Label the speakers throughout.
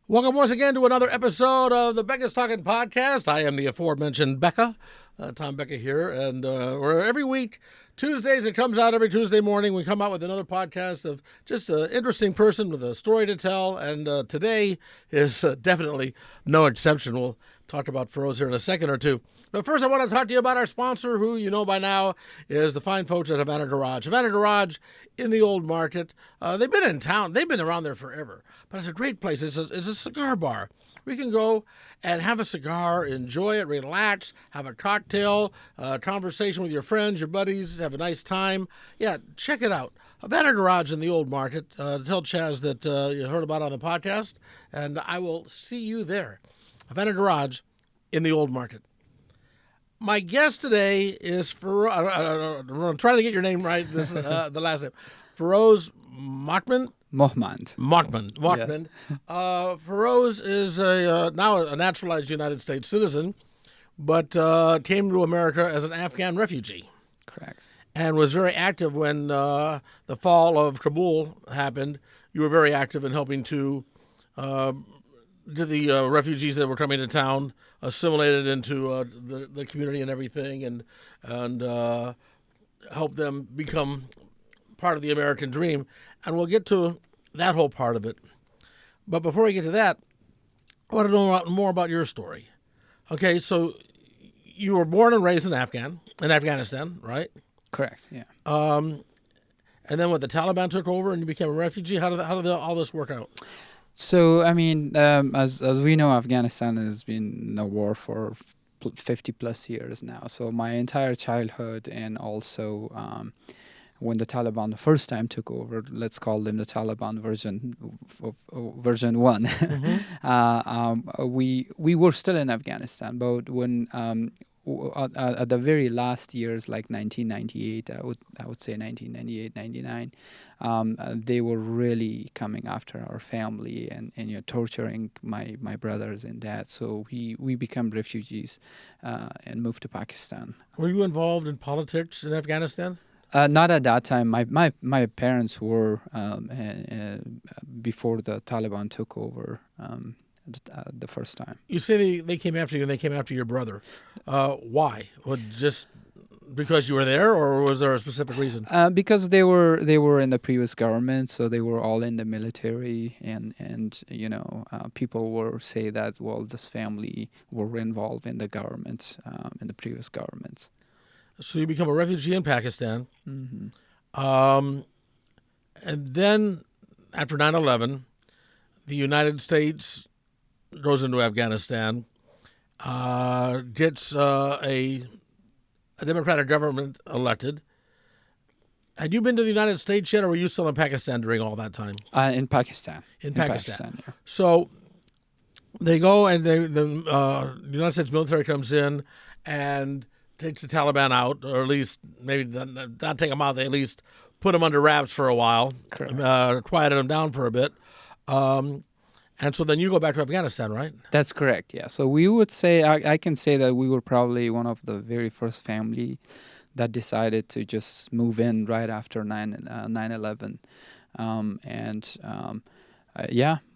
Speaker 1: Welcome once again to another episode of the Becca's Talking Podcast. I am the aforementioned Becca, Tom Becca here, and we're every week, Tuesdays, it comes out every Tuesday morning. We come out with another podcast of just an interesting person with a story to tell, and today is definitely no exception. We'll talk about Feroz here in a second or two. But first, I want to talk to you about our sponsor, who you know by now is the fine folks at Havana Garage. Havana Garage in the Old Market. They've been in town. They've been around there forever. But it's a great place. It's a cigar bar. We can go and have a cigar, enjoy it, relax, have a cocktail, conversation with your friends, your buddies, have a nice time. Yeah, check it out. Havana Garage in the Old Market. Tell Chaz that you heard about it on the podcast, and I will see you there. Havana Garage in the Old Market. My guest today is I'm trying to get your name right. This the last name, Feroz Mahmand.
Speaker 2: Mahmand.
Speaker 1: Feroz is now a naturalized United States citizen, but came to America as an Afghan refugee.
Speaker 2: Correct.
Speaker 1: And was very active when the fall of Kabul happened. You were very active in helping to the refugees that were coming to town, assimilated into the community and everything, and help them become part of the American dream. And we'll get to that whole part of it. But before we get to that, I want to know more about your story. Okay, so you were born and raised in Afghanistan, right?
Speaker 2: Correct, yeah.
Speaker 1: And then when the Taliban took over and you became a refugee, how did all this work out?
Speaker 2: So, I mean, as we know, Afghanistan has been in a war for 50 plus years now. So my entire childhood, and also when the Taliban the first time took over, let's call them the Taliban version 1, mm-hmm. We were still in Afghanistan, but when at the very last years, like 1998, I would say 1998, 99, they were really coming after our family and torturing my brothers and dad. So we became refugees and moved to Pakistan.
Speaker 1: Were you involved in politics in Afghanistan?
Speaker 2: Not at that time. My parents were before the Taliban took over. The first time.
Speaker 1: You say they came after you and they came after your brother. Why? Just because you were there, or was there a specific reason?
Speaker 2: Because they were in the previous government, so they were all in the military, and people will say that, well, this family were involved in the government, in the previous governments.
Speaker 1: So you become a refugee in Pakistan.
Speaker 2: Mm-hmm.
Speaker 1: And then after 9/11, the United States goes into Afghanistan, gets a Democratic government elected. Had you been to the United States yet, or were you still in Pakistan during all that time?
Speaker 2: In Pakistan.
Speaker 1: In Pakistan.
Speaker 2: Yeah.
Speaker 1: So they go, and the United States military comes in and takes the Taliban out, or at least maybe not take them out. They at least put them under wraps for a while, quieted them down for a bit. And so then you go back to Afghanistan, right?
Speaker 2: That's correct, yeah. So we would say, I can say that we were probably one of the very first family that decided to just move in right after 9/11.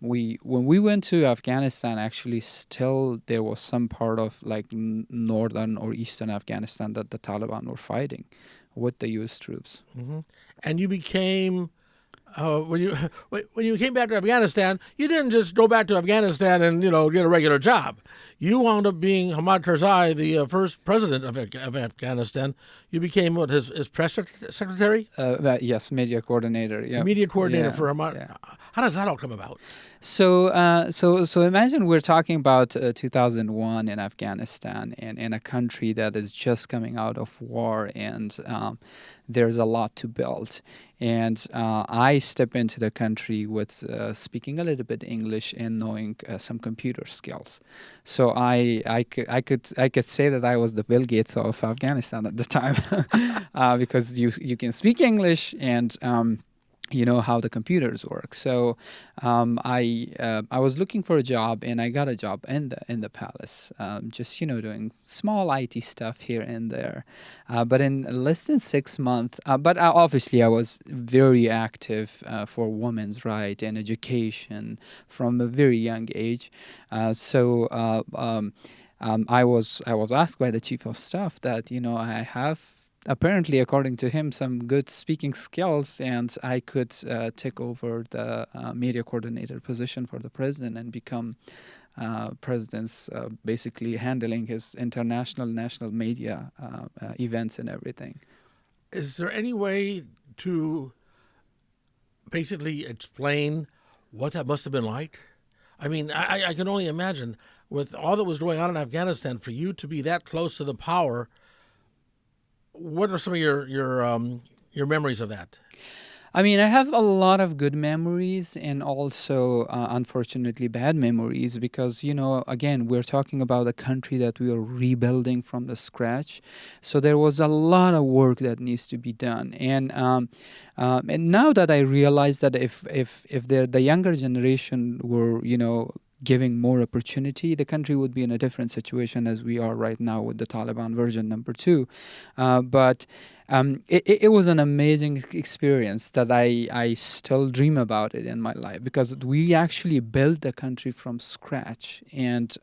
Speaker 2: When we went to Afghanistan, actually still there was some part of like northern or eastern Afghanistan that the Taliban were fighting with the U.S. troops.
Speaker 1: Mm-hmm. And you became... when you came back to Afghanistan, you didn't just go back to Afghanistan and get a regular job. You wound up being Hamid Karzai, the first president of Afghanistan. You became his press secretary?
Speaker 2: Yes, media coordinator. Yeah,
Speaker 1: media coordinator for Hamid.
Speaker 2: Yeah.
Speaker 1: How does that all come about?
Speaker 2: So imagine we're talking about 2001 in Afghanistan, and in a country that is just coming out of war, and there's a lot to build. And I step into the country with speaking a little bit English and knowing some computer skills. So I could say that I was the Bill Gates of Afghanistan at the time, because you can speak English, and how the computers work. So I was looking for a job, and I got a job in the palace, just doing small IT stuff here and there. But in less than 6 months, but obviously I was very active for women's right and education from a very young age. I was asked by the chief of staff that I have, apparently, according to him, some good speaking skills, and I could take over the media coordinator position for the president and become president's basically handling his international, national media events and everything.
Speaker 1: Is there any way to basically explain what that must have been like? I mean, I can only imagine, with all that was going on in Afghanistan, for you to be that close to the power. What are some of your memories of that?
Speaker 2: I mean, I have a lot of good memories and also, unfortunately, bad memories because, again, we're talking about a country that we are rebuilding from the scratch. So there was a lot of work that needs to be done. And now that I realize that if the younger generation were, giving more opportunity, the country would be in a different situation as we are right now with the Taliban version number 2. But it was an amazing experience that I still dream about it in my life because we actually built the country from scratch. And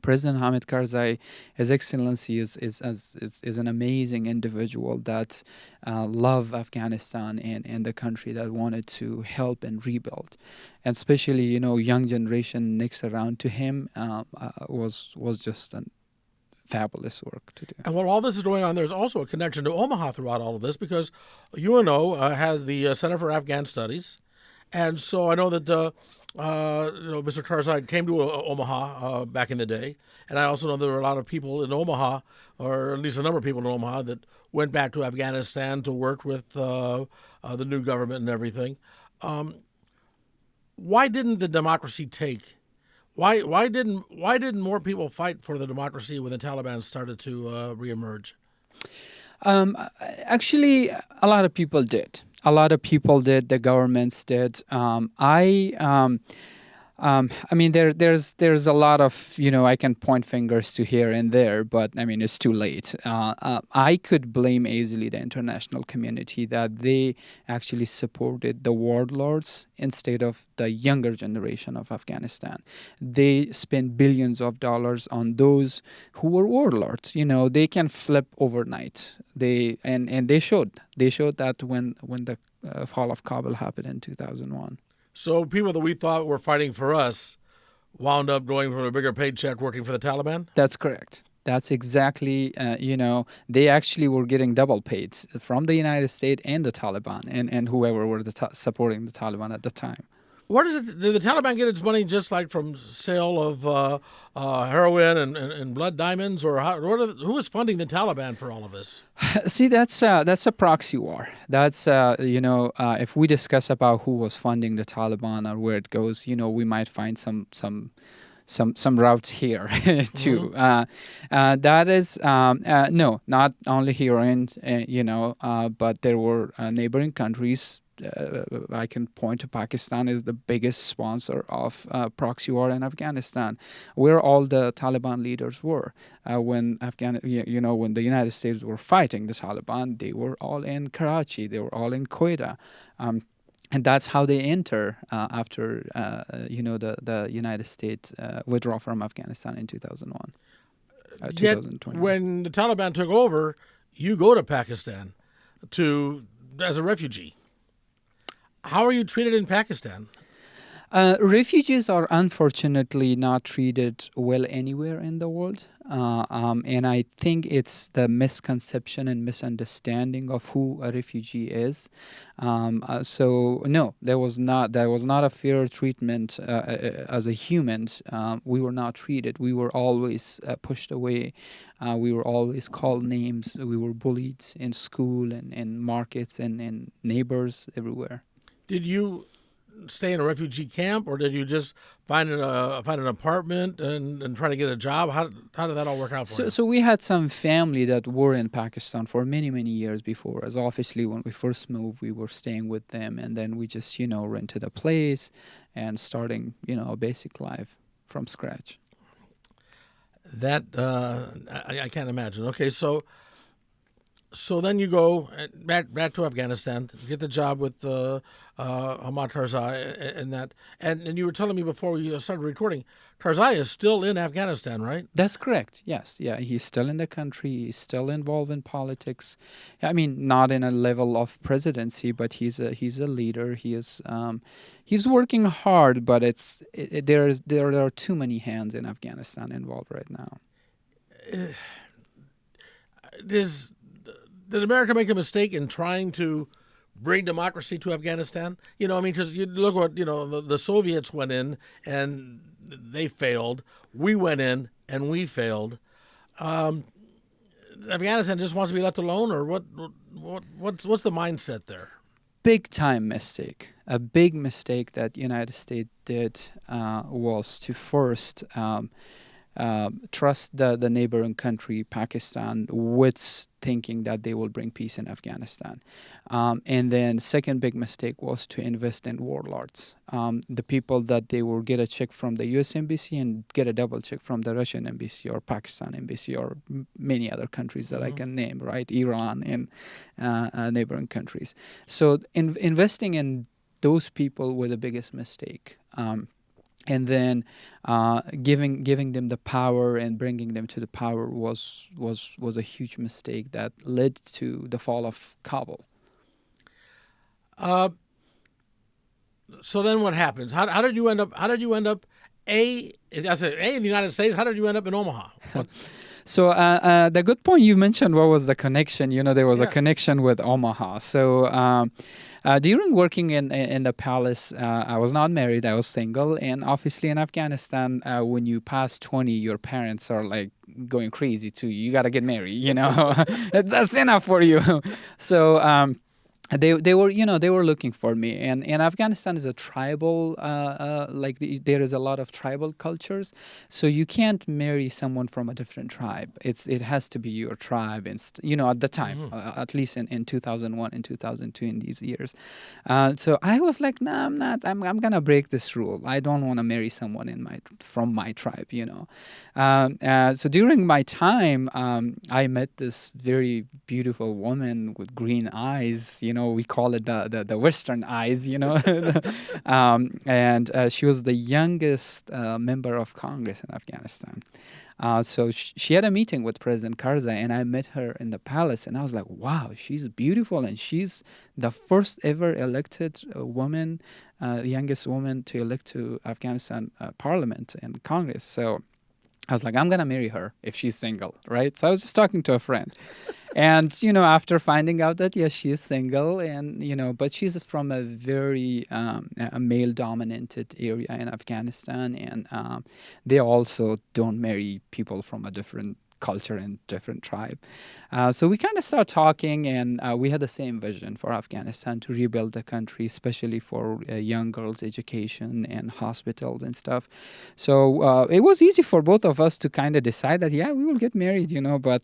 Speaker 2: President Hamid Karzai, His Excellency, is an amazing individual that loved Afghanistan and the country, that wanted to help and rebuild. And especially, young generation next around to him was just an fabulous work to do.
Speaker 1: And while all this is going on, there's also a connection to Omaha throughout all of this because UNO has the Center for Afghan Studies. And so I know that Mr. Karzai came to Omaha back in the day. And I also know there were a lot of people in Omaha, or at least a number of people in Omaha, that went back to Afghanistan to work with the new government and everything. Why didn't the democracy take? Why didn't more people fight for the democracy when the Taliban started to reemerge?
Speaker 2: Actually, a lot of people did. A lot of people did. The governments did. I mean, there's a lot of, I can point fingers to here and there, but I mean, it's too late. I could blame easily the international community that they actually supported the warlords instead of the younger generation of Afghanistan. They spent billions of dollars on those who were warlords. They can flip overnight. They showed that when the fall of Kabul happened in 2001.
Speaker 1: So people that we thought were fighting for us wound up going for a bigger paycheck working for the Taliban?
Speaker 2: That's correct. That's exactly, they actually were getting double paid from the United States and the Taliban and whoever were supporting the Taliban at the time.
Speaker 1: Where does it? Did the Taliban get its money just like from sale of heroin and blood diamonds, or who is funding the Taliban for all of this?
Speaker 2: See, that's a proxy war. That's if we discuss about who was funding the Taliban or where it goes, we might find some routes here too.
Speaker 1: Mm-hmm.
Speaker 2: That is no, not only here but there were neighboring countries. I can point to Pakistan as the biggest sponsor of proxy war in Afghanistan, where all the Taliban leaders were. When when the United States were fighting the Taliban, they were all in Karachi, they were all in Quetta. And that's how they enter after the United States withdrew from Afghanistan in 2001. 2020.
Speaker 1: When the Taliban took over, you go to Pakistan as a refugee. How are you treated in Pakistan?
Speaker 2: Refugees are unfortunately not treated well anywhere in the world. And I think it's the misconception and misunderstanding of who a refugee is. So no, there was not a fair treatment as a humans. We were not treated. We were always pushed away. We were always called names. We were bullied in school and in markets and in neighbors everywhere.
Speaker 1: Did you stay in a refugee camp, or did you just find an apartment and try to get a job? How did that all work out for you?
Speaker 2: So we had some family that were in Pakistan for many, many years before. As obviously when we first moved, we were staying with them, and then we just, rented a place and starting, a basic life from scratch.
Speaker 1: That I can't imagine. Okay, so then you go back to Afghanistan, get the job with Hamid Karzai and that. And you were telling me before we started recording, Karzai is still in Afghanistan, right?
Speaker 2: That's correct. Yes. Yeah. He's still in the country. He's still involved in politics. I mean, not in a level of presidency, but he's a leader. He's working hard, but there are too many hands in Afghanistan involved right now.
Speaker 1: Did America make a mistake in trying to bring democracy to Afghanistan? Because you look what, the Soviets went in and they failed. We went in and we failed. Afghanistan just wants to be left alone, or what's the mindset there?
Speaker 2: Big time mistake. A big mistake that United States did was to first trust the neighboring country, Pakistan, with thinking that they will bring peace in Afghanistan. And then second big mistake was to invest in warlords. The people that they will get a check from the U.S. Embassy and get a double check from the Russian Embassy or Pakistan Embassy or many other countries that I can name, right? Iran and neighboring countries. So investing in those people were the biggest mistake. And then giving them the power and bringing them to the power was a huge mistake that led to the fall of Kabul.
Speaker 1: So then what happens? How did you end up? In the United States. How did you end up in Omaha?
Speaker 2: So the good point you mentioned, what was the connection? There was a connection with Omaha. So during working in the palace, I was not married. I was single. And obviously in Afghanistan, when you pass 20, your parents are like going crazy too. You got to get married, That's enough for you. So they were looking for me, and Afghanistan is a tribal there is a lot of tribal cultures, so you can't marry someone from a different tribe. It has to be your tribe, and at the time, at least in 2001 and 2002 in these years. So I was like, no, I'm not. I'm gonna break this rule. I don't want to marry someone from my tribe. So during my time, I met this very beautiful woman with green eyes. We call it the Western eyes, and she was the youngest member of Congress in Afghanistan. So she had a meeting with President Karzai, and I met her in the palace, and I was like, wow, she's beautiful, and she's the first ever elected woman, the youngest woman to elect to Afghanistan parliament and Congress. So I was like, I'm going to marry her if she's single, right? So I was just talking to a friend. And, after finding out that, yes, she is single, and, but she's from a very a male-dominated area in Afghanistan, and they also don't marry people from a different culture and different tribe. So we kind of start talking, and we had the same vision for Afghanistan, to rebuild the country, especially for young girls' education and hospitals and stuff. So it was easy for both of us to kind of decide that, yeah, we will get married, but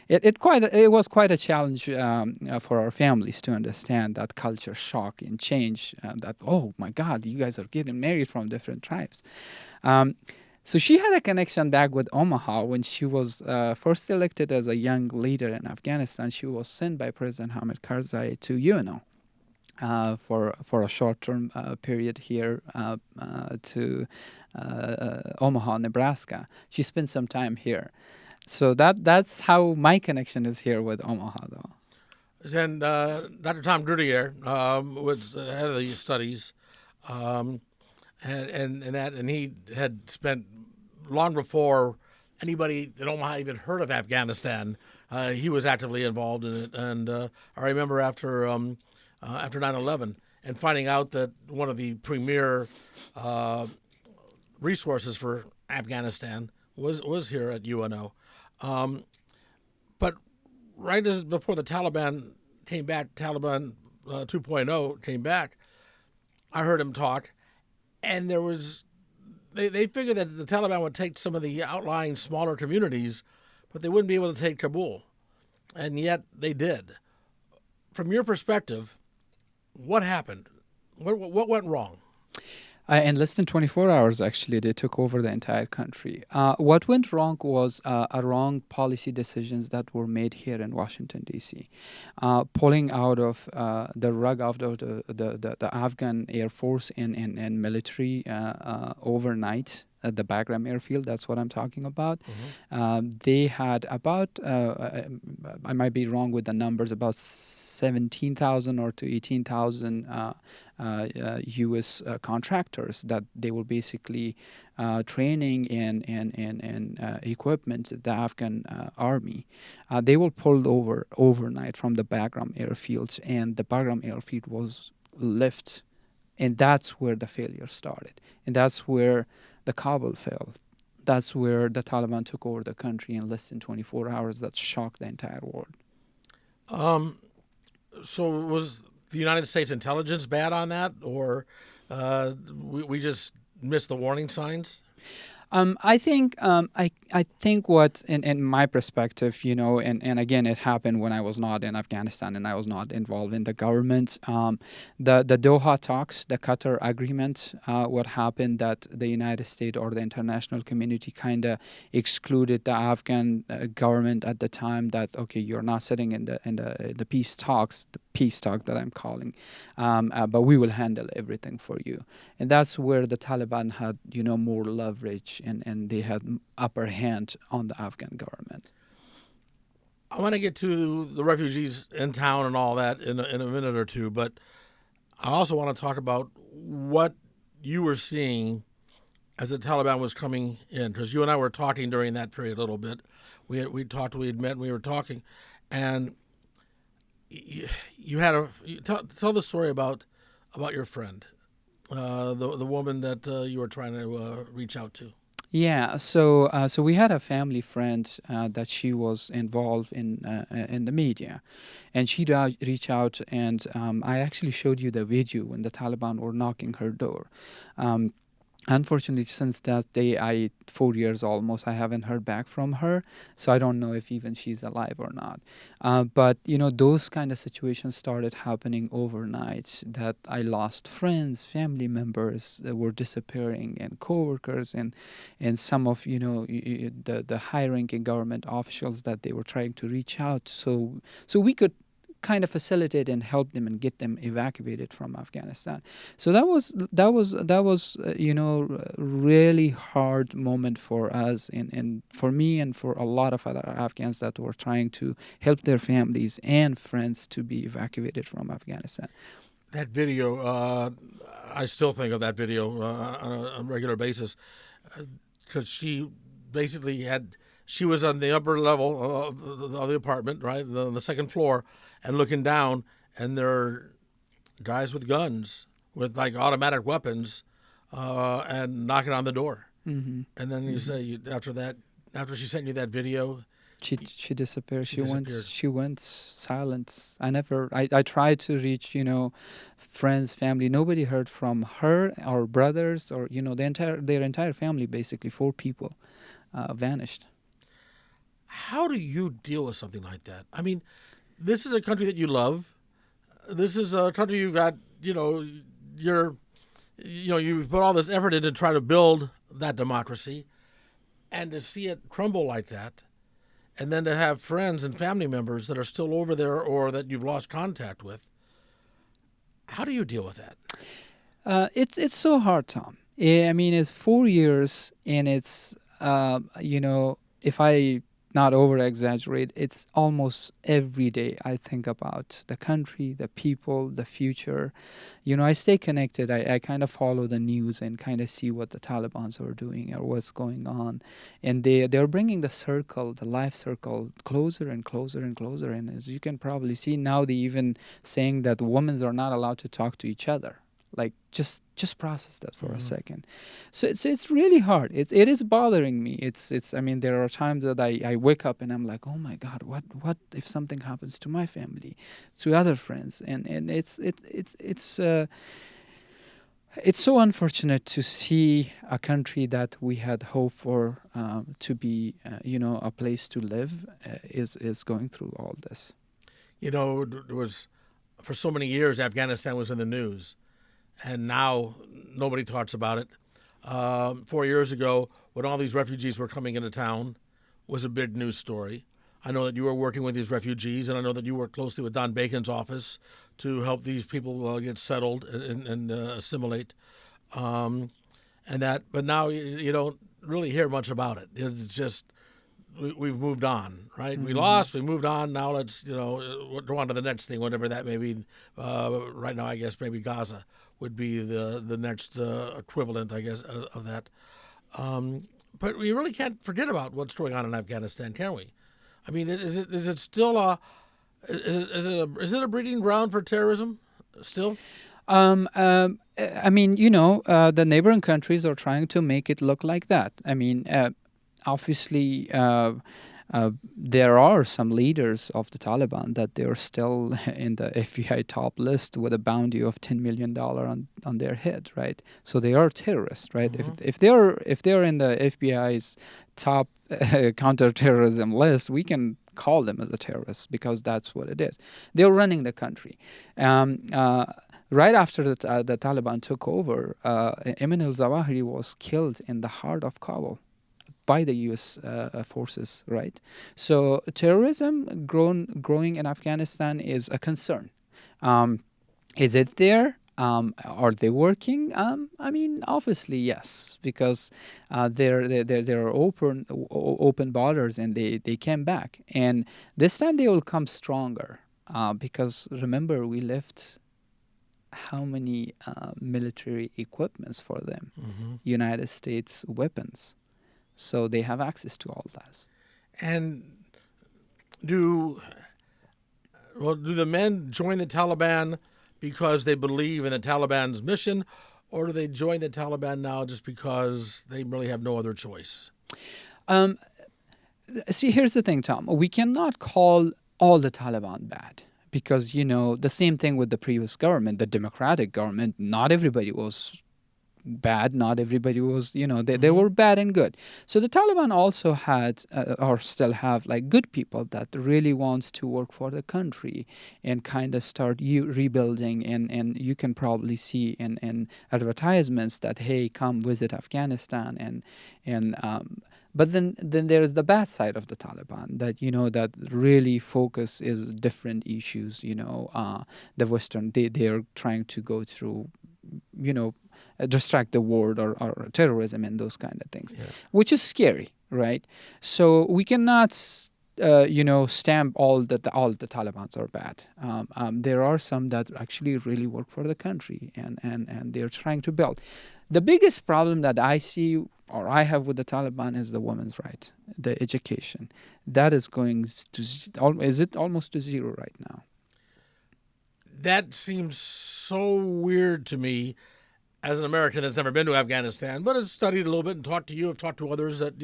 Speaker 2: it was quite a challenge for our families to understand that culture shock and change, that, oh my God, you guys are getting married from different tribes. So she had a connection back with Omaha when she was first elected as a young leader in Afghanistan. She was sent by President Hamid Karzai to UNO for a short-term period here to Omaha, Nebraska. She spent some time here. So that's how my connection is here with Omaha, though.
Speaker 1: And Dr. Tom Grutier was head of these studies. And he had spent long before anybody in Omaha even heard of Afghanistan. He was actively involved in it, and I remember after 9/11 and finding out that one of the premier resources for Afghanistan was here at UNO. But right as before the Taliban came back, Taliban 2.0 came back. I heard him talk, and they figured that the Taliban would take some of the outlying smaller communities, but they wouldn't be able to take Kabul, and yet they did. From your perspective, what happened? What went wrong?
Speaker 2: In less than 24 hours, actually, they took over the entire country. What went wrong was a wrong policy decisions that were made here in Washington, D.C. Pulling out of the rug out of the Afghan Air Force and military overnight at the Bagram airfield. That's what I'm talking about. They had about, I might be wrong with the numbers, about 17,000 or to 18,000 U.S. contractors that they were basically training and equipment the Afghan army. They were pulled over overnight from the Bagram airfields, and the Bagram airfield was left, and that's where the failure started, and that's where the Kabul fell. That's where the Taliban took over the country in less than 24 hours. That shocked the entire world.
Speaker 1: So was the United States intelligence bad on that, or we just missed the warning signs?
Speaker 2: I think what in my perspective, and again, it happened when I was not in Afghanistan and I was not involved in the government. The Doha talks, the Qatar agreement, what happened that the United States or the international community kind of excluded the Afghan government at the time. That okay, you're not sitting in the peace talks, the peace talk that I'm calling, but we will handle everything for you. And that's where the Taliban had more leverage. And they had upper hand on the Afghan government.
Speaker 1: I want to get to the refugees in town and all that in a minute or two, but I also want to talk about what you were seeing as the Taliban was coming in, because you and I were talking during that period a little bit. We had met, and we were talking, and you had tell the story about your friend, the woman that you were trying to reach out to.
Speaker 2: Yeah, so we had a family friend that she was involved in the media, and she reached out, and I actually showed you the video when the Taliban were knocking her door. Unfortunately, since that day, 4 years almost, I haven't heard back from her, so I don't know if even she's alive or not. But those kind of situations started happening overnight. That I lost friends, family members that were disappearing, and coworkers, and some of the high-ranking government officials that they were trying to reach out, so we could kind of facilitate and help them and get them evacuated from Afghanistan. So that was really hard moment for us and for me and for a lot of other Afghans that were trying to help their families and friends to be evacuated from Afghanistan.
Speaker 1: That video, I still think of that video on a regular basis, because she basically she was on the upper level of the apartment, right, the second floor, and looking down, and there are guys with guns, with like automatic weapons, and knocking on the door. Mm-hmm. And then you say after she sent you that video,
Speaker 2: she disappeared. She went silent. I tried to reach friends, family. Nobody heard from her or brothers or their entire family. Basically, 4 people vanished.
Speaker 1: How do you deal with something like that? I mean, this is a country that you love. This is a country you've got, you put all this effort in to try to build that democracy, and to see it crumble like that, and then to have friends and family members that are still over there or that you've lost contact with. How do you deal with that?
Speaker 2: It's so hard, Tom. I mean, it's 4 years, and it's, if I not over-exaggerate, it's almost every day I think about the country, the people, the future. I stay connected. I kind of follow the news and kind of see what the Taliban are doing or what's going on. And they're bringing the life circle, closer and closer and closer. And as you can probably see now, they even saying that women are not allowed to talk to each other. Like, just process that for a second. So it's really hard. It is bothering me. It's I mean, there are times that I wake up and I'm like, oh my God, what if something happens to my family, to other friends, and it's It's so unfortunate to see a country that we had hoped for to be, a place to live, is going through all this.
Speaker 1: It was for so many years Afghanistan was in the news, and now nobody talks about it. 4 years ago, when all these refugees were coming into town, was a big news story. I know that you were working with these refugees, and I know that you work closely with Don Bacon's office to help these people get settled and assimilate. Um, but now you don't really hear much about it. It's just we've moved on, right? We lost, we moved on. Now let's go on to the next thing, whatever that may be. Right now, I guess maybe Gaza would be the next equivalent, I guess, of that. But we really can't forget about what's going on in Afghanistan, can we? I mean, is it still is it a breeding ground for terrorism still?
Speaker 2: I mean, the neighboring countries are trying to make it look like that. I mean, obviously, there are some leaders of the Taliban that they're still in the FBI top list with a bounty of $10 million on their head, right? So they are terrorists, right?
Speaker 1: Mm-hmm.
Speaker 2: If they're in the FBI's top counterterrorism list, we can call them as a terrorist because that's what it is. They're running the country. Right after the Taliban took over, Emin al-Zawahiri was killed in the heart of Kabul by the U.S. Forces, right? So terrorism growing in Afghanistan is a concern. Is it there? Are they working? I mean, obviously yes, because there are open borders and they came back, and this time they will come stronger because remember we left how many military equipments for them, United States weapons, so they have access to all that.
Speaker 1: And do the men join the Taliban because they believe in the Taliban's mission, or do they join the Taliban now just because they really have no other choice?
Speaker 2: See, here's the thing, Tom. We cannot call all the Taliban bad because, the same thing with the previous government, the democratic government. Not everybody was bad. Not everybody was, they were bad and good. So the Taliban also had or still have like good people that really wants to work for the country and kind of start rebuilding. And you can probably see in advertisements that, hey, come visit Afghanistan. But then there's the bad side of the Taliban that, that really focus is different issues, the Western, they are trying to go through, distract the world or terrorism and those kind of things, which is scary, right? So we cannot, stamp all the Talibans are bad. There are some that actually really work for the country and they're trying to build. The biggest problem that I see or I have with the Taliban is the women's right, the education. That is going to, is it almost to zero right now?
Speaker 1: That seems so weird to me as an American that's never been to Afghanistan, but has studied a little bit and talked to you, have talked to others that,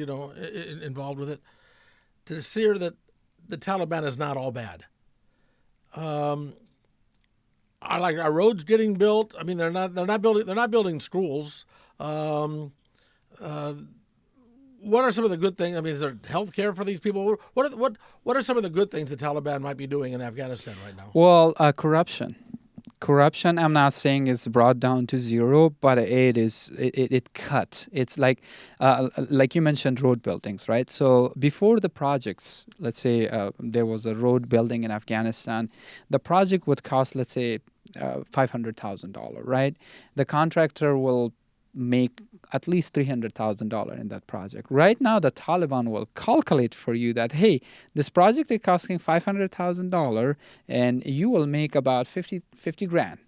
Speaker 1: involved with it, to see that the Taliban is not all bad. I like our roads getting built. I mean, they're not building schools. What are some of the good things? I mean, is there health care for these people? What are some of the good things the Taliban might be doing in Afghanistan right now?
Speaker 2: Well, corruption. Corruption, I'm not saying is brought down to zero, but it cut. It's like you mentioned, road buildings, right? So before the projects, let's say there was a road building in Afghanistan, the project would cost, let's say, $500,000, right? The contractor will make at least $300,000 in that project. Right now, the Taliban will calculate for you that, hey, this project is costing $500,000 and you will make about 50 grand.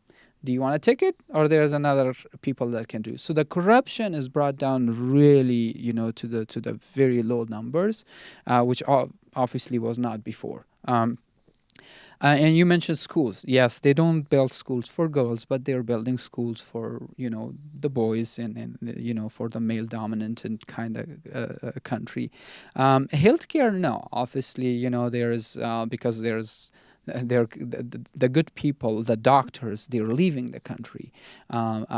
Speaker 2: Do you want a ticket, or there's another people that can do? So the corruption is brought down really, to the very low numbers, which obviously was not before. And you mentioned schools. Yes, they don't build schools for girls, but they're building schools for, the boys and for the male dominant and kind of country. Healthcare, no. Obviously, there's because there's the good people, the doctors, they're leaving the country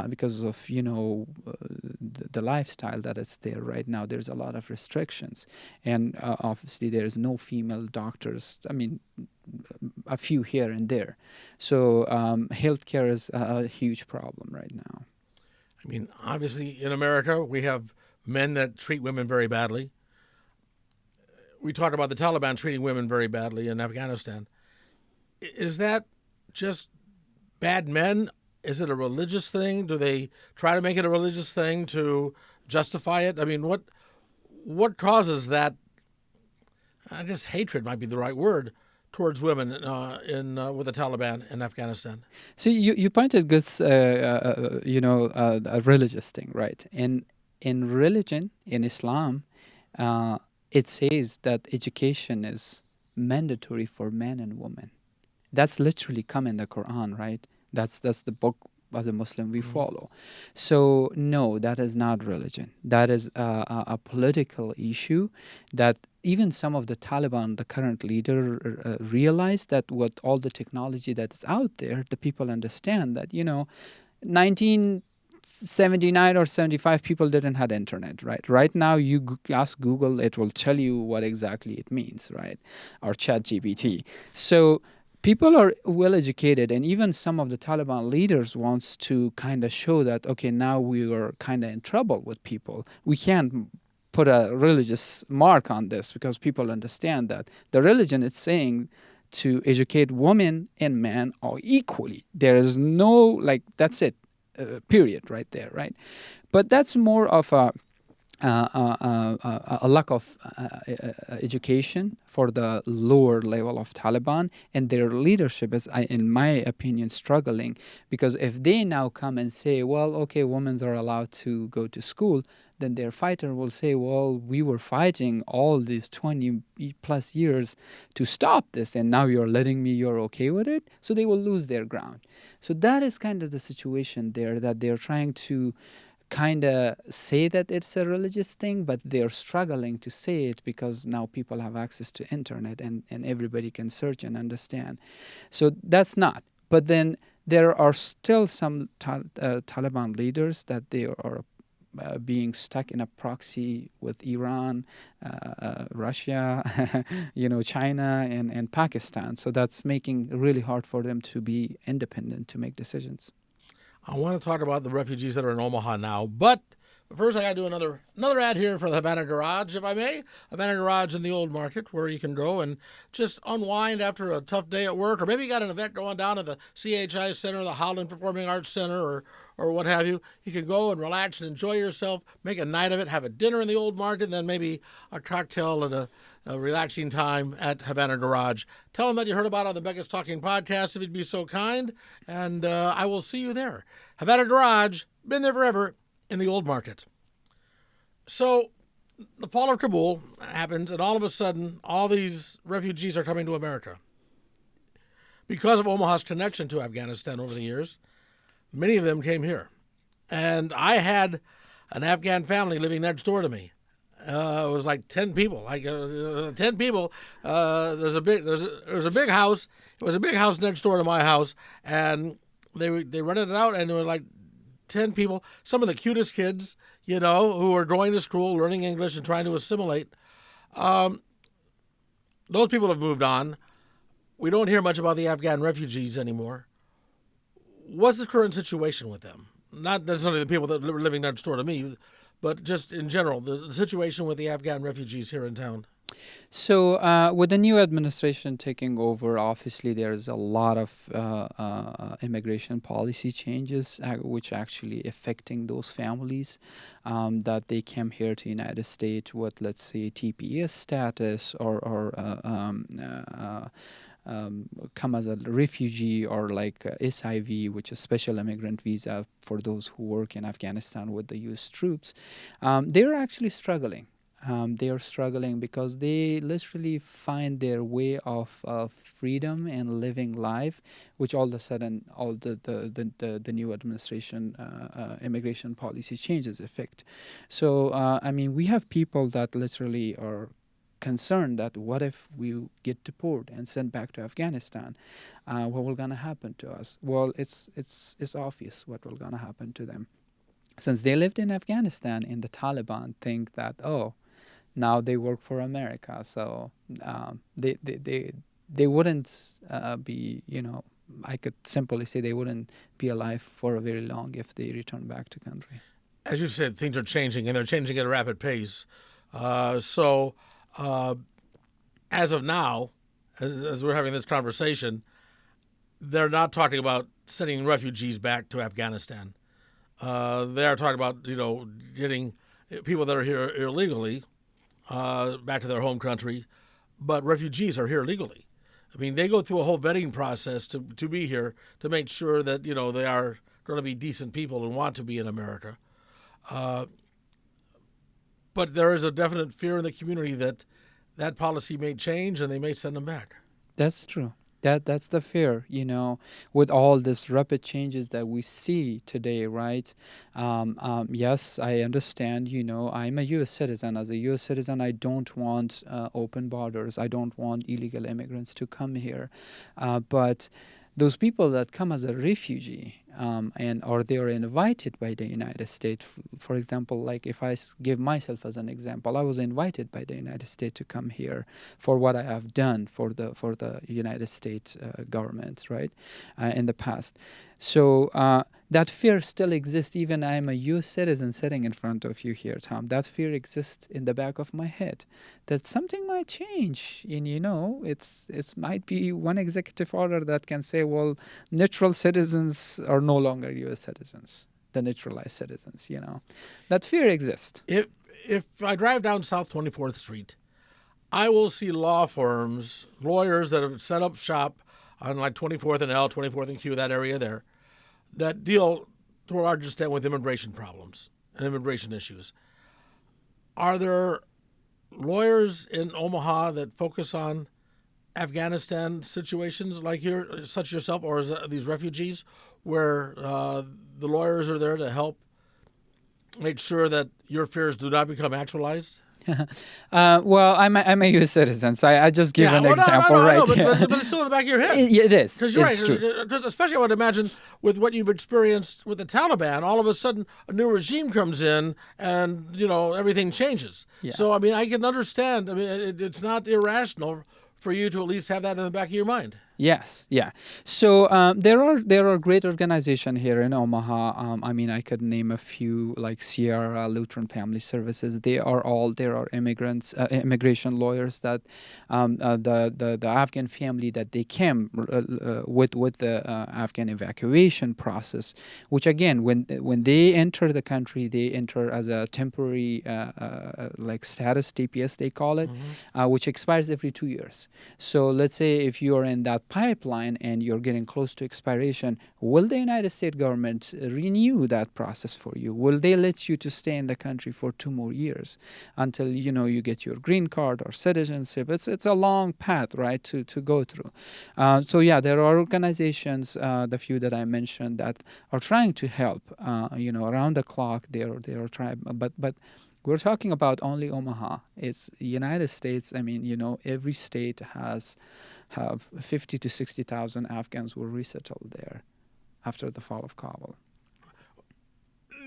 Speaker 2: because of the lifestyle that is there right now. There's a lot of restrictions, and obviously there is no female doctors. I mean, a few here and there. So healthcare is a huge problem right now.
Speaker 1: I mean, obviously in America we have men that treat women very badly. We talk about the Taliban treating women very badly in Afghanistan. Is that just bad men? Is it a religious thing? Do they try to make it a religious thing to justify it? I mean, what causes that? I guess hatred might be the right word towards women with the Taliban in Afghanistan.
Speaker 2: So you pointed good, a religious thing, right? In religion, in Islam, it says that education is mandatory for men and women. That's literally come in the Quran, right? That's the book as a Muslim we follow. So no, that is not religion. That is a political issue that even some of the Taliban, the current leader, realized that with all the technology that is out there, the people understand that, 1979 or 75 people didn't have internet, right? Right now, you ask Google, it will tell you what exactly it means, right? Or ChatGPT. So people are well educated, and even some of the Taliban leaders wants to kind of show that, okay, now we are kind of in trouble with people. We can't put a religious mark on this because people understand that the religion is saying to educate women and men all equally. There is no, that's it, period right there, right? But that's more of a lack of education for the lower level of Taliban, and their leadership is, in my opinion, struggling, because if they now come and say, well, okay, women are allowed to go to school, then their fighter will say, well, we were fighting all these 20 plus years to stop this, and now you're letting me, you're okay with it? So they will lose their ground. So that is kind of the situation there, that they're trying to kind of say that it's a religious thing, but they're struggling to say it because now people have access to internet and everybody can search and understand. So that's not. But then there are still some Taliban leaders that they are being stuck in a proxy with Iran, Russia, China, and Pakistan. So that's making it really hard for them to be independent, to make decisions.
Speaker 1: I want to talk about the refugees that are in Omaha now, but first I got to do another ad here for the Havana Garage, if I may. Havana Garage in the Old Market, where you can go and just unwind after a tough day at work, or maybe you got an event going down at the CHI Center, the Holland Performing Arts Center, or what have you. You can go and relax and enjoy yourself, make a night of it, have a dinner in the Old Market, and then maybe a cocktail and a relaxing time at Havana Garage. Tell them that you heard about it on the Becca's Talking podcast, if you'd be so kind, and I will see you there. Havana Garage, been there forever, in the Old Market. So the fall of Kabul happens, and all of a sudden, all these refugees are coming to America. Because of Omaha's connection to Afghanistan over the years, many of them came here. And I had an Afghan family living next door to me. It was like 10 people. 10 people. There's a big house. It was a big house next door to my house, and they rented it out, and there were like 10 people, some of the cutest kids, who are going to school, learning English and trying to assimilate. Those people have moved on. We don't hear much about the Afghan refugees anymore. What's the current situation with them? Not necessarily the people that are living next door to me, but just in general, the situation with the Afghan refugees here in town.
Speaker 2: So with the new administration taking over, obviously there's a lot of immigration policy changes which actually affecting those families that they came here to the United States with, let's say, TPS status or come as a refugee, or like SIV, which is Special Immigrant Visa for those who work in Afghanistan with the U.S. troops. They're actually struggling. They are struggling because they literally find their way of freedom and living life, which all of a sudden, all the new administration immigration policy changes affect. So, we have people that literally are concerned that what if we get deported and sent back to Afghanistan? What will gonna happen to us? Well, it's obvious what will gonna happen to them. Since they lived in Afghanistan, and the Taliban think that, oh, now they work for America, so they wouldn't be, I could simply say they wouldn't be alive for a very long if they return back to country.
Speaker 1: As you said, things are changing, and they're changing at a rapid pace. So as of now, as we're having this conversation, they're not talking about sending refugees back to Afghanistan. They are talking about, getting people that are here illegally back to their home country, but refugees are here legally. I mean, they go through a whole vetting process to be here to make sure that, they are going to be decent people and want to be in America. But there is a definite fear in the community that policy may change and they may send them back.
Speaker 2: That's true. That's the fear, with all this rapid changes that we see today, right? Yes, I understand, I'm a U.S. citizen. As a U.S. citizen, I don't want open borders. I don't want illegal immigrants to come here. But those people that come as a refugee or they are invited by the United States, for example, like if I give myself as an example, I was invited by the United States to come here for what I have done for the United States government, right, in the past. So that fear still exists. Even I'm a U.S. citizen sitting in front of you here, Tom. That fear exists in the back of my head that something might change. And, it might be one executive order that can say, well, natural citizens are no longer U.S. citizens, the naturalized citizens, That fear exists.
Speaker 1: If I drive down South 24th Street, I will see law firms, lawyers that have set up shop on like 24th and L, 24th and Q, that area there, that deal to a large extent with immigration problems and immigration issues. Are there lawyers in Omaha that focus on Afghanistan situations like such yourself, or is it these refugees, where the lawyers are there to help make sure that your fears do not become actualized?
Speaker 2: Well, I'm a U.S. citizen, so I just give an example, right?
Speaker 1: But it's still in the back of your head.
Speaker 2: It is.
Speaker 1: Because you're
Speaker 2: it's
Speaker 1: right.
Speaker 2: True.
Speaker 1: Especially, I would imagine, with what you've experienced with the Taliban, all of a sudden a new regime comes in and, everything changes.
Speaker 2: Yeah.
Speaker 1: So, I mean, I can understand. I mean, it's not irrational for you to at least have that in the back of your mind.
Speaker 2: Yes, yeah. So there are great organizations here in Omaha. I could name a few, like Sierra Lutheran Family Services. There are immigration lawyers that the Afghan family that they came with the Afghan evacuation process, which again, when they enter the country, they enter as a temporary like status, TPS they call it, which expires every 2 years. So let's say if you are in that pipeline and you're getting close to expiration, will the United States government renew that process for you? Will they let you to stay in the country for 2 more years until you get your green card or citizenship? It's a long path, right, to go through. So yeah, there are organizations, the few that I mentioned, that are trying to help. Around the clock, they are trying, but we're talking about only Omaha. It's the United States. Every state have 50 to 60,000 Afghans were resettled there after the fall of Kabul.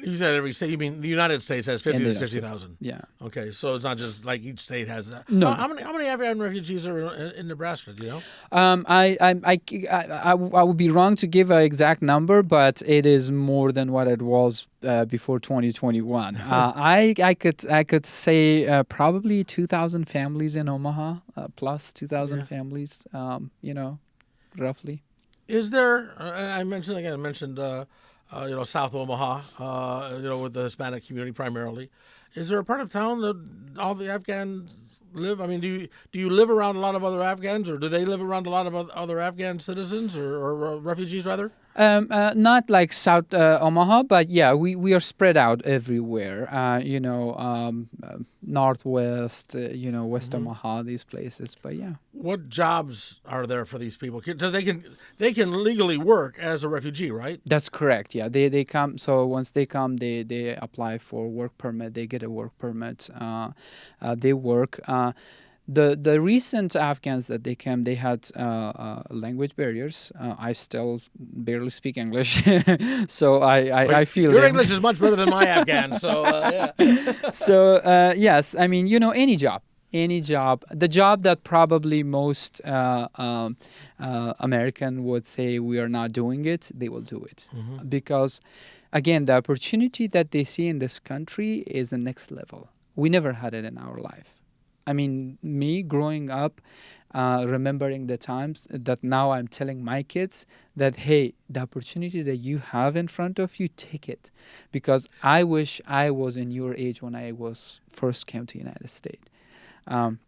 Speaker 1: You said every state. You mean the United States has 50 to 60,000?
Speaker 2: Yeah.
Speaker 1: Okay, so it's not just like each state has that.
Speaker 2: No.
Speaker 1: How many Afghan refugees are in Nebraska? Do you know?
Speaker 2: I would be wrong to give an exact number, but it is more than what it was before 2021. I could say probably 2,000 families in Omaha, plus 2,000 families. Roughly.
Speaker 1: Is there? I mentioned. South Omaha, with the Hispanic community primarily. Is there a part of town that all the Afghans live? I mean, do you live around a lot of other Afghans, or do they live around a lot of other Afghan citizens or refugees, rather?
Speaker 2: Not like South Omaha, but yeah, we are spread out everywhere. Northwest, West Omaha, these places. But yeah. What
Speaker 1: jobs are there for these people? Because they can legally work as a refugee, right?
Speaker 2: That's correct. Yeah, they come. So once they come, they apply for work permit. They get a work permit. They work. The recent Afghans that they came, they had language barriers. I still barely speak English, so I feel
Speaker 1: your
Speaker 2: them.
Speaker 1: English is much better than my Afghan. So yeah.
Speaker 2: So yes, I mean, any job, the job that probably most American would say we are not doing it, they will do it, because again, the opportunity that they see in this country is the next level. We never had it in our life. I mean, me growing up, remembering the times that now I'm telling my kids that, hey, the opportunity that you have in front of you, take it. Because I wish I was in your age when I was first came to the United States.
Speaker 1: And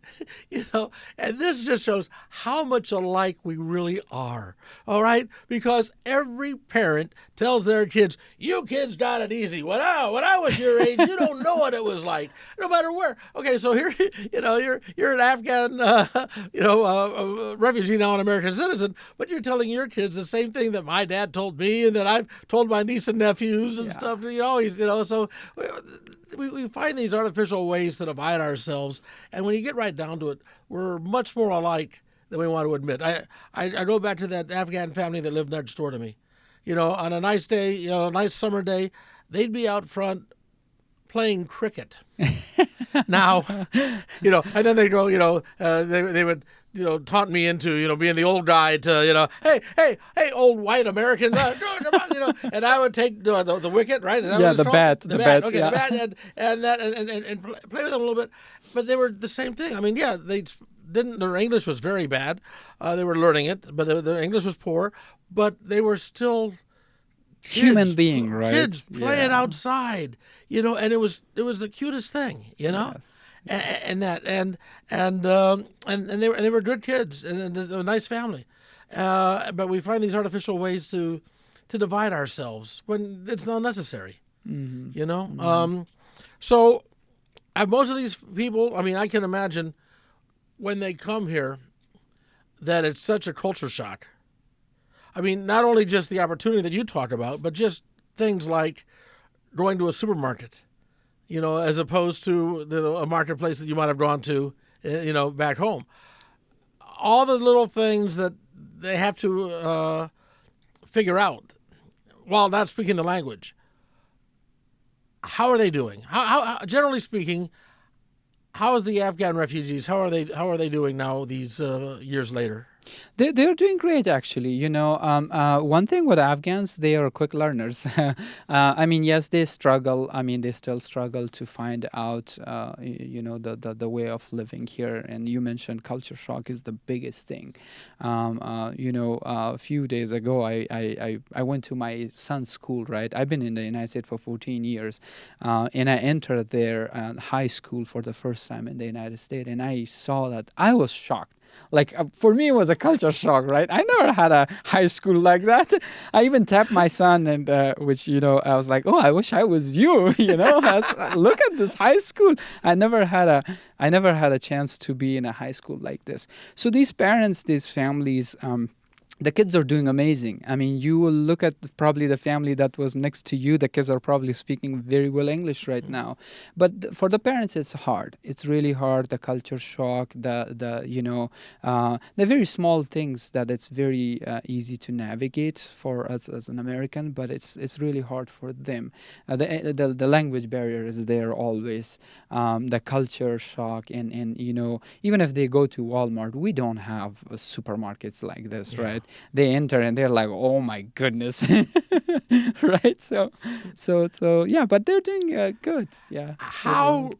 Speaker 1: this just shows how much alike we really are. All right, because every parent tells their kids, "You kids got it easy. When I was your age, you don't know what it was like, no matter where." Okay, so here, you're an Afghan, refugee now, an American citizen, but you're telling your kids the same thing that my dad told me and that I've told my niece and nephews and stuff. So. We find these artificial ways to divide ourselves, and when you get right down to it, we're much more alike than we want to admit. I go back to that Afghan family that lived next door to me. On a nice day, a nice summer day, they'd be out front playing cricket. Now, and then they go, they would, taunt me into, being the old guy to, hey, old white American, and I would take the wicket, right? Is that what it's
Speaker 2: the
Speaker 1: called?
Speaker 2: bat,
Speaker 1: Okay,
Speaker 2: yeah.
Speaker 1: the bat, and play with them a little bit. But they were the same thing. I mean, yeah, their English was very bad. They were learning it, but their English was poor. But they were still
Speaker 2: human being, right?
Speaker 1: Kids playing outside, and it was the cutest thing,
Speaker 2: Yes.
Speaker 1: And they were good kids and a nice family, but we find these artificial ways to divide ourselves when it's not necessary. So most of these people, I mean, I can imagine when they come here that it's such a culture shock. I mean, not only just the opportunity that you talk about, but just things like going to a supermarket, as opposed to a marketplace that you might have gone to, back home. All the little things that they have to figure out while not speaking the language. How are they doing? How generally speaking, how is the Afghan refugees? How are they doing now these years later?
Speaker 2: They're doing great, actually. One thing with Afghans, they are quick learners. I mean, yes, they struggle. I mean, they still struggle to find out, the way of living here. And you mentioned culture shock is the biggest thing. A few days ago, I went to my son's school, right? I've been in the United States for 14 years. And I entered their high school for the first time in the United States. And I saw that. I was shocked. Like, for me, it was a culture shock, right? I never had a high school like that. I even tapped my son, and I was like, oh, I wish I was you. Look at this high school. I never had a chance to be in a high school like this. So these parents, these families, the kids are doing amazing. I mean, you will look at probably the family that was next to you. The kids are probably speaking very well English right now. But for the parents, it's hard. It's really hard. The culture shock, the very small things that it's very easy to navigate for us as an American, but it's really hard for them. The language barrier is there always. The culture shock, and even if they go to Walmart, we don't have supermarkets like this, right? They enter and they're like, oh my goodness. Right? So yeah, but they're doing good. Yeah.
Speaker 1: How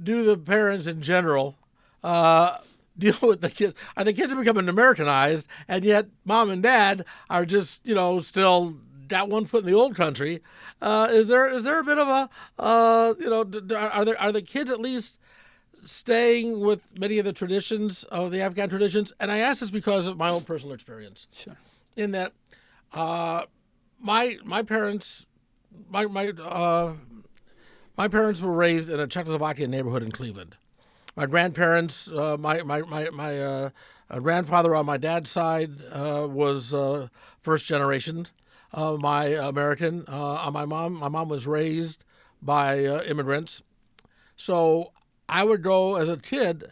Speaker 1: do the parents in general deal with the kids? Are the kids becoming Americanized, and yet mom and dad are just, still got one foot in the old country? Is there a bit of a, are the kids at least staying with many of the traditions of the Afghan traditions? And I ask this because of my own personal experience.
Speaker 2: Sure.
Speaker 1: In that, my parents, my parents were raised in a Czechoslovakian neighborhood in Cleveland. My grandparents, my grandfather on my dad's side was first generation, my American. On my mom was raised by immigrants. So I would go as a kid.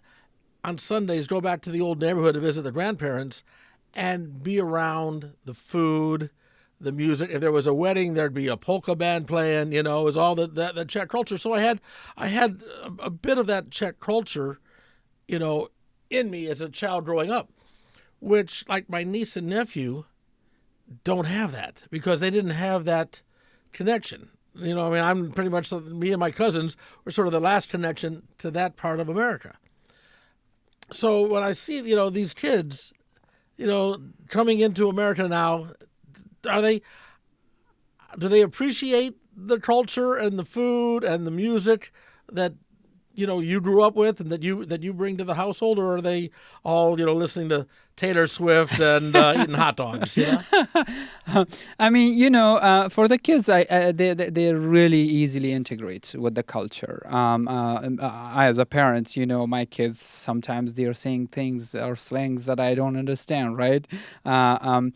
Speaker 1: on Sundays go back to the old neighborhood to visit the grandparents and be around the food, the music. If there was a wedding, there'd be a polka band playing. It was all the Czech culture. So I had a bit of that Czech culture, in me as a child growing up, which, like my niece and nephew, don't have that because they didn't have that connection. I'm pretty much, me and my cousins were sort of the last connection to that part of America. So when I see, these kids, coming into America now, do they appreciate the culture and the food and the music that you grew up with and that you bring to the household, or are they all listening to Taylor Swift and eating hot dogs?
Speaker 2: I mean, for the kids, they really easily integrate with the culture. I, as a parent, my kids sometimes they are saying things or slangs that I don't understand, right? The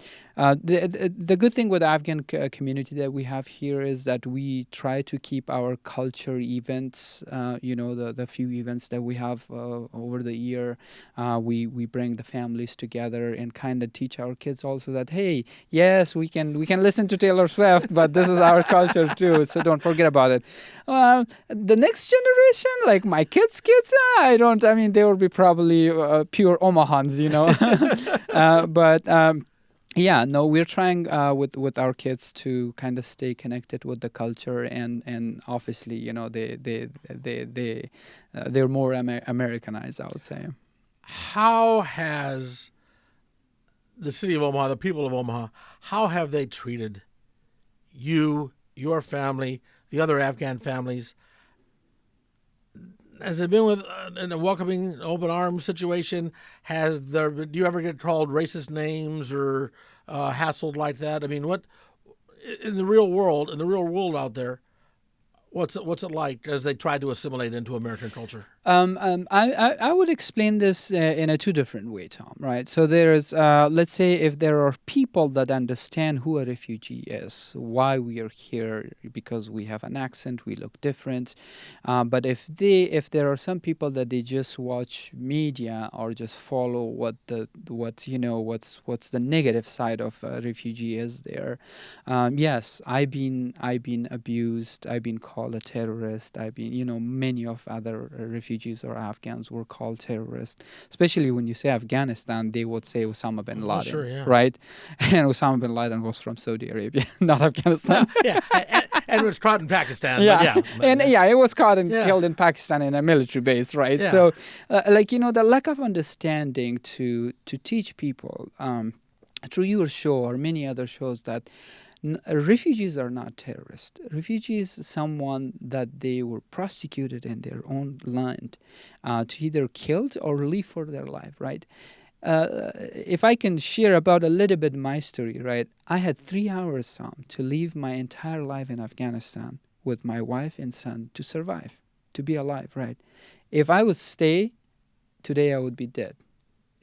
Speaker 2: good thing with the Afghan community that we have here is that we try to keep our culture events, the few events that we have over the year. We bring the families together and kind of teach our kids also that, hey, yes, we can listen to Taylor Swift, but this is our culture too, so don't forget about it. The next generation, like my kids, I mean, they will be probably pure Omahans, but yeah, no, we're trying with our kids to kind of stay connected with the culture, and obviously, they're more Americanized, I would say.
Speaker 1: How has the city of Omaha, the people of Omaha, how have they treated you, your family, the other Afghan families? Has it been in a welcoming, open arms situation? Do you ever get called racist names or hassled like that? I mean, what in the real world out there? What's it like as they try to assimilate into American culture?
Speaker 2: I would explain this in a two different way, Tom, right? So there's, let's say if there are people that understand who a refugee is, why we are here, because we have an accent, we look different. But if there are some people that they just watch media or just follow what's the negative side of a refugee is there. Yes, I've been abused, I've been called a terrorist, many of other refugees or Afghans were called terrorists, especially when you say Afghanistan, they would say Osama bin Laden,
Speaker 1: sure, yeah.
Speaker 2: right? And Osama bin Laden was from Saudi Arabia, not Afghanistan.
Speaker 1: Yeah, and it was caught in Pakistan.
Speaker 2: Yeah, it was caught and
Speaker 1: Yeah.
Speaker 2: killed in Pakistan in a military base, right?
Speaker 1: Yeah.
Speaker 2: So, the lack of understanding to teach people through your show or many other shows that refugees are not terrorists. Refugees is someone that they were prosecuted in their own land to either killed or live for their life, right? If I can share about a little bit my story, right? I had 3 hours, Tom, to live my entire life in Afghanistan with my wife and son to survive, to be alive, right? If I would stay, today I would be dead.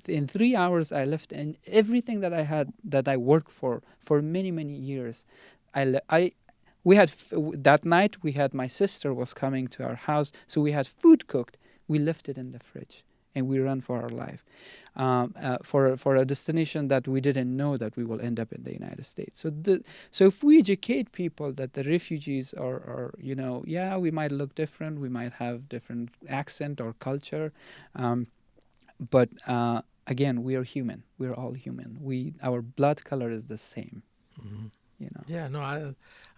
Speaker 2: In 3 hours, I left, and everything that I had, that I worked for many, many years, that night we had, my sister was coming to our house, so we had food cooked. We left it in the fridge, and we ran for our life, for a destination that we didn't know that we will end up in the United States. So if we educate people that the refugees are we might look different, we might have different accent or culture, but again, we are human. We're all human. Our blood color is the same.
Speaker 1: Mm-hmm.
Speaker 2: Yeah,
Speaker 1: no,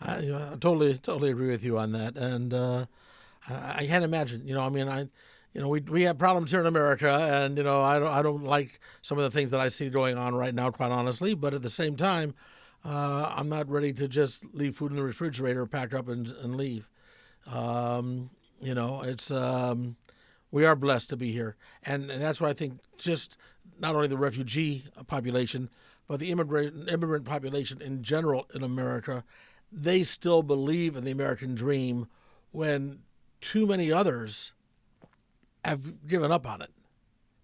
Speaker 1: I totally agree with you on that, and I can't imagine. We have problems here in America, and I don't like some of the things that I see going on right now, quite honestly. But at the same time, I'm not ready to just leave food in the refrigerator, pack up and leave. It's we are blessed to be here, and that's why I think just not only the refugee population, but the immigrant population in general in America, they still believe in the American dream when too many others have given up on it.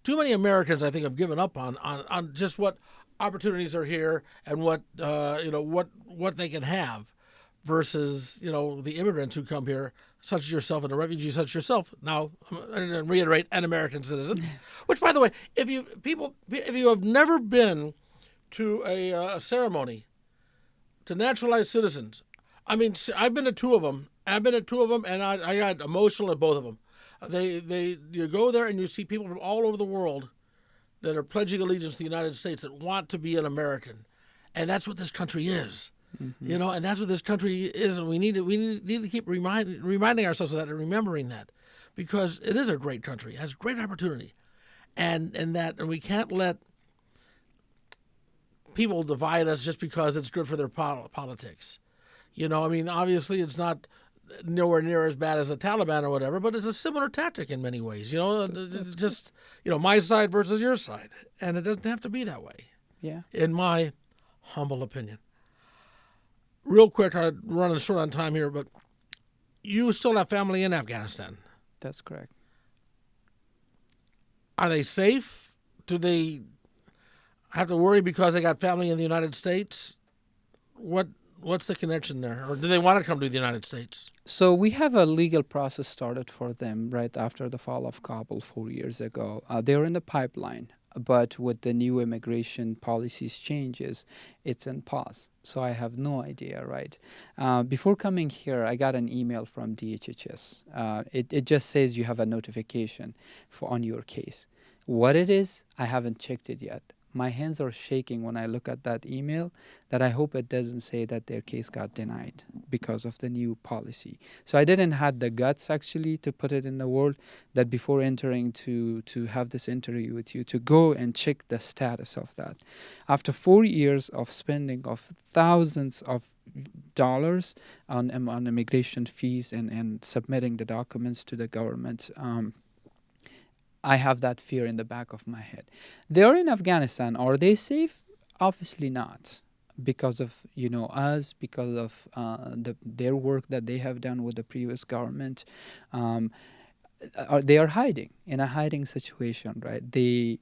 Speaker 1: Too many Americans, I think, have given up on just what opportunities are here and what they can have, versus the immigrants who come here such as yourself and a refugee such as yourself, now and reiterate, an American citizen, which, by the way, if you have never been to a ceremony to naturalize citizens, I mean, I've been to two of them. And I got emotional at both of them. You go there and you see people from all over the world that are pledging allegiance to the United States that want to be an American, and that's what this country is. Mm-hmm. And that's what this country is, and we need to keep reminding ourselves of that and remembering that, because it is a great country, it has great opportunity, and we can't let people divide us just because it's good for their politics. I mean, obviously it's not nowhere near as bad as the Taliban or whatever, but it's a similar tactic in many ways. It's just my side versus your side, and it doesn't have to be that way.
Speaker 2: Yeah.
Speaker 1: In my humble opinion. Real quick, I'm running short on time here, but you still have family in Afghanistan.
Speaker 2: That's correct.
Speaker 1: Are they safe? Do they have to worry because they got family in the United States? What's the connection there? Or do they want to come to the United States?
Speaker 2: So we have a legal process started for them right after the fall of Kabul 4 years ago. They were in the pipeline, but with the new immigration policies changes, it's in pause. So I have no idea, right? Before coming here, I got an email from DHHS. It just says you have a notification on your case. What it is, I haven't checked it yet. My hands are shaking when I look at that email, that I hope it doesn't say that their case got denied because of the new policy. So I didn't have the guts actually to put it in the world, that before entering to have this interview with you, to go and check the status of that. After 4 years of spending of thousands of dollars on immigration fees and submitting the documents to the government, I have that fear in the back of my head. They're in Afghanistan. Are they safe? Obviously not, because of us, because of their work that they have done with the previous government. They are hiding in a hiding situation, right? They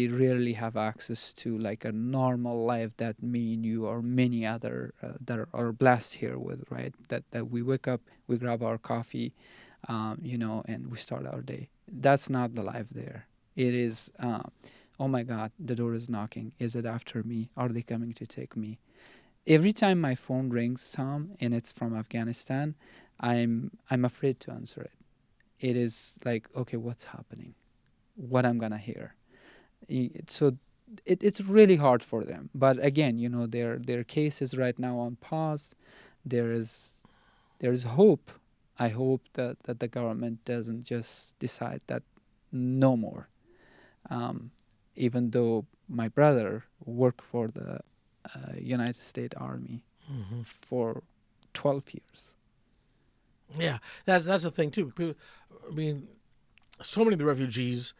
Speaker 2: rarely have access to like a normal life that me and you or many other that are blessed here with, right? That we wake up, we grab our coffee, and we start our day. That's not the life there. It is, oh my God, the door is knocking. Is it after me? Are they coming to take me? Every time my phone rings, Tom, and it's from Afghanistan, I'm afraid to answer it. It is like, okay, what's happening? What I'm gonna hear? So it's really hard for them. But again, their case is right now on pause. There's hope. I hope that the government doesn't just decide that no more. Even though my brother worked for the United States Army for 12 years.
Speaker 1: Yeah, that's the thing too. I mean, so many of the refugees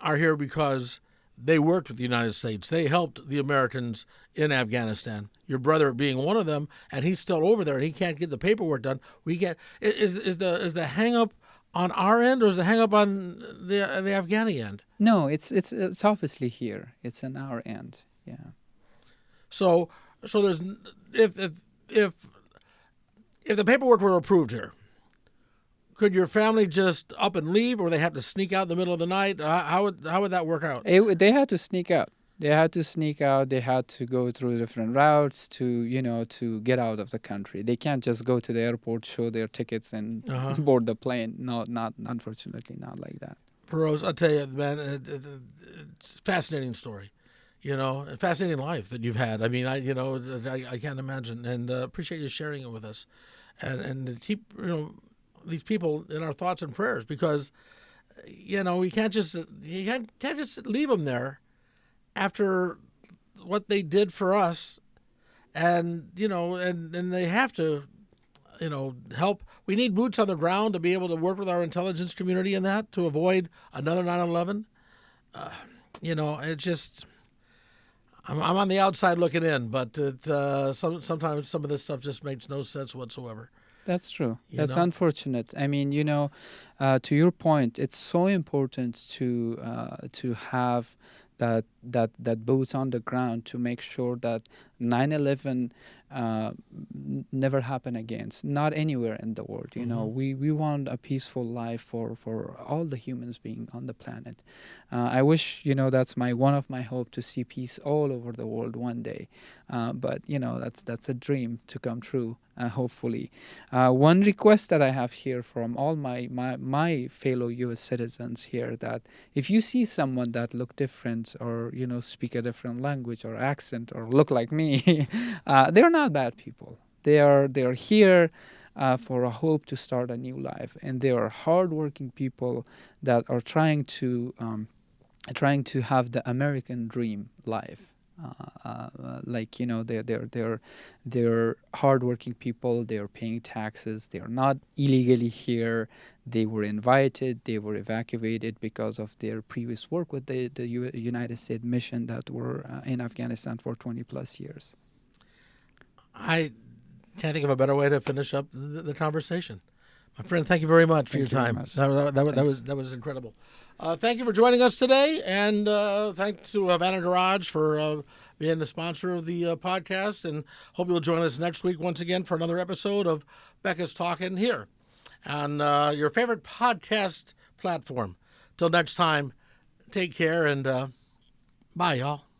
Speaker 1: are here because they worked with the United States. They helped the Americans in Afghanistan. Your brother being one of them, and he's still over there, and he can't get the paperwork done. Is the hang up on our end, or is the hang up on the Afghani end?
Speaker 2: No, it's obviously here. It's on our end. Yeah.
Speaker 1: So there's if the paperwork were approved here, could your family just up and leave, or they have to sneak out in the middle of the night? How would that work out?
Speaker 2: They had to sneak out. They had to go through different routes to get out of the country. They can't just go to the airport, show their tickets, and board the plane. No, not unfortunately, not like that.
Speaker 1: Feroz, I'll tell you, man, it's a fascinating story. A fascinating life that you've had. I mean, I can't imagine, and appreciate you sharing it with us, and to keep these people in our thoughts and prayers, because you can't just leave them there after what they did for us, and and they have to help. We need boots on the ground to be able to work with our intelligence community in that, to avoid another 9/11. It's just I'm on the outside looking in, but sometimes some of this stuff just makes no sense whatsoever.
Speaker 2: That's true. That's unfortunate. I mean, to your point, it's so important to have that boots on the ground, to make sure that 9/11 never happen again. Not anywhere in the world. You know, we want a peaceful life for all the humans being on the planet. I wish, you know, that's one of my hope, to see peace all over the world one day. But you know, that's a dream to come true. Hopefully, one request that I have here from all my fellow U.S. citizens here, that if you see someone that look different, or you know, speak a different language or accent, or look like me, they're not bad people. They are here for a hope to start a new life, and they are hardworking people that are trying to have the American dream life. Like, you know, they're hardworking people. They are paying taxes. They are not illegally here. They were invited. They were evacuated because of their previous work with the United States mission that were in Afghanistan for 20 plus years.
Speaker 1: I can't think of a better way to finish up the conversation. My friend, thank you very much for your time. That was incredible. Thank you for joining us today, and thanks to Havana Garage for being the sponsor of the podcast, and hope you'll join us next week once again for another episode of Becca's Talking here on your favorite podcast platform. Till next time, take care, and bye, y'all.